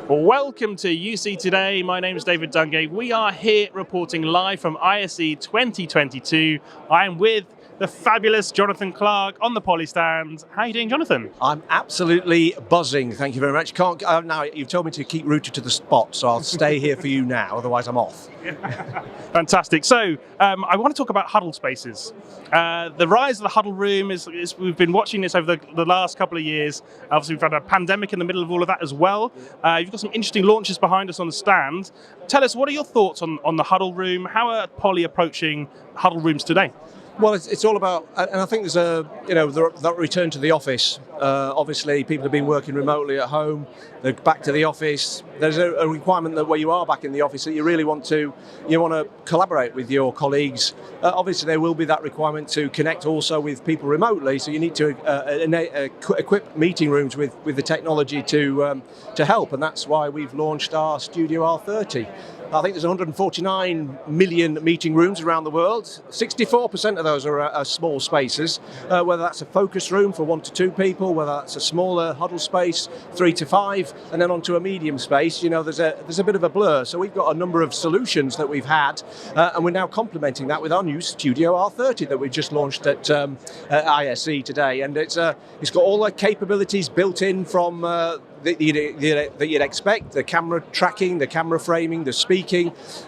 Welcome to UC Today. My name is David Dungay. We are here reporting live from ISE 2022. I am with the fabulous Jonathan Clark on the Poly stand. How are you doing, Jonathan? I'm absolutely buzzing, thank you very much. Now you've told me to keep rooted to the spot, so I'll stay here for you now, otherwise I'm off. Fantastic. So I want to talk about huddle spaces. The rise of the Huddle Room we've been watching this over the last couple of years. Obviously, we've had a pandemic in the middle of all of that as well. You've got some interesting launches behind us on the stand. Tell us, what are your thoughts on the Huddle Room? How are Poly approaching Huddle Rooms today? Well, it's all about, and I think there's that return to the office. Obviously, people have been working remotely at home. They're back to the office. There's a requirement that where you are back in the office that you really want to collaborate with your colleagues. Obviously, there will be that requirement to connect also with people remotely. So you need to equip meeting rooms with the technology to help, and that's why we've launched our Studio R30. I think there's 149 million meeting rooms around the world. 64% of those are small spaces, whether that's a focus room for 1 to 2 people, whether that's a smaller huddle space, 3 to 5, and then onto a medium space. There's a bit of a blur. So we've got a number of solutions that we've had, and we're now complementing that with our new Studio R30 that we just launched at ISE today, and it's got all the capabilities built in from that you'd expect: the camera tracking, the camera framing, the speaking.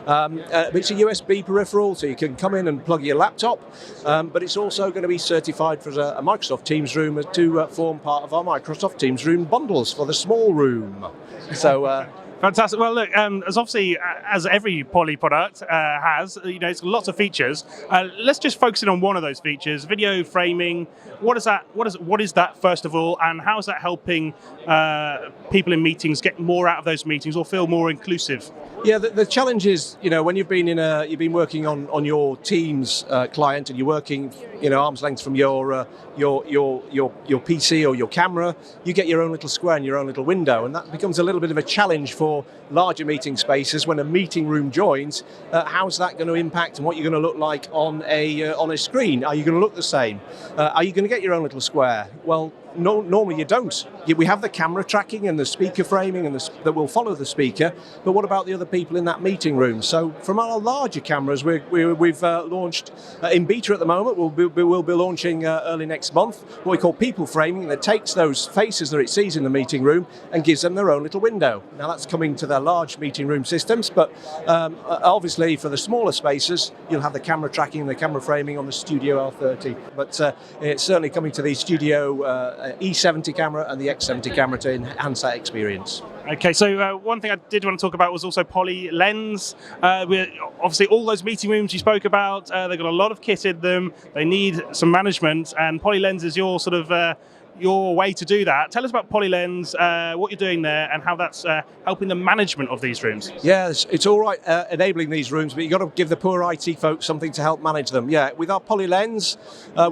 But it's a USB peripheral, so you can come in and plug your laptop. But it's also going to be certified for a Microsoft Teams room to form part of our Microsoft Teams room bundles for the small room. So. Fantastic. Well, look, as every Poly product has, it's got lots of features. Let's just focus in on one of those features: video framing. What is that first of all, and how is that helping people in meetings get more out of those meetings or feel more inclusive? Yeah, the challenge is, when you've been working on your Teams client, and you're working, arm's length from your PC or your camera, you get your own little square and your own little window, and that becomes a little bit of a challenge for larger meeting spaces. When a meeting room joins, how's that going to impact, and what you're going to look like on a screen? Are you going to look the same? Are you going to get your own little square? Well, no, normally you don't. We have the camera tracking and the speaker framing that will follow the speaker, but what about the other people in that meeting room? So from our larger cameras, we've launched in beta at the moment. We'll be launching early next month what we call people framing, that takes those faces that it sees in the meeting room and gives them their own little window. Now that's coming to their large meeting room systems, but obviously for the smaller spaces, you'll have the camera tracking and the camera framing on the Studio R30. But it's certainly coming to the Studio E70 camera and the X70 camera to enhance that experience. Okay, so one thing I did want to talk about was also Polylens. Obviously, all those meeting rooms you spoke about, they've got a lot of kit in them. They need some management, and Polylens is your sort of your way to do that. Tell us about Polylens, what you're doing there, and how that's helping the management of these rooms. Yeah, it's all right enabling these rooms, but you've got to give the poor IT folks something to help manage them. Yeah, with our Polylens,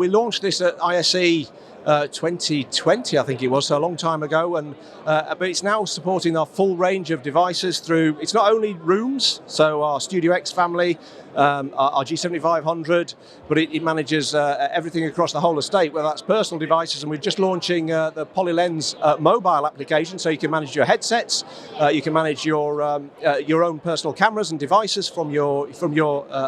we launched this at ISE 2020, I think it was, so a long time ago, and but it's now supporting our full range of devices through. It's not only rooms, so our Studio X family, our G7500, but it manages everything across the whole estate, whether that's personal devices, and we're just launching the Polylens mobile application, so you can manage your headsets, you can manage your own personal cameras and devices from your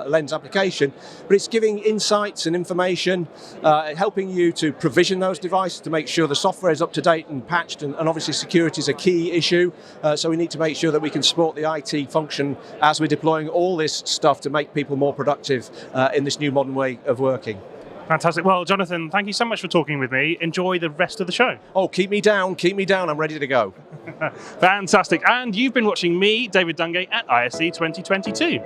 Lens application, but it's giving insights and information, helping you to provision those devices to make sure the software is up to date and patched, and obviously security is a key issue, so we need to make sure that we can support the IT function as we're deploying all this stuff to make people more productive in this new modern way of working. Fantastic. Well, Jonathan, thank you so much for talking with me. Enjoy the rest of the show. Oh, keep me down, I'm ready to go. Fantastic. And you've been watching me, David Dungay, at ISE 2022.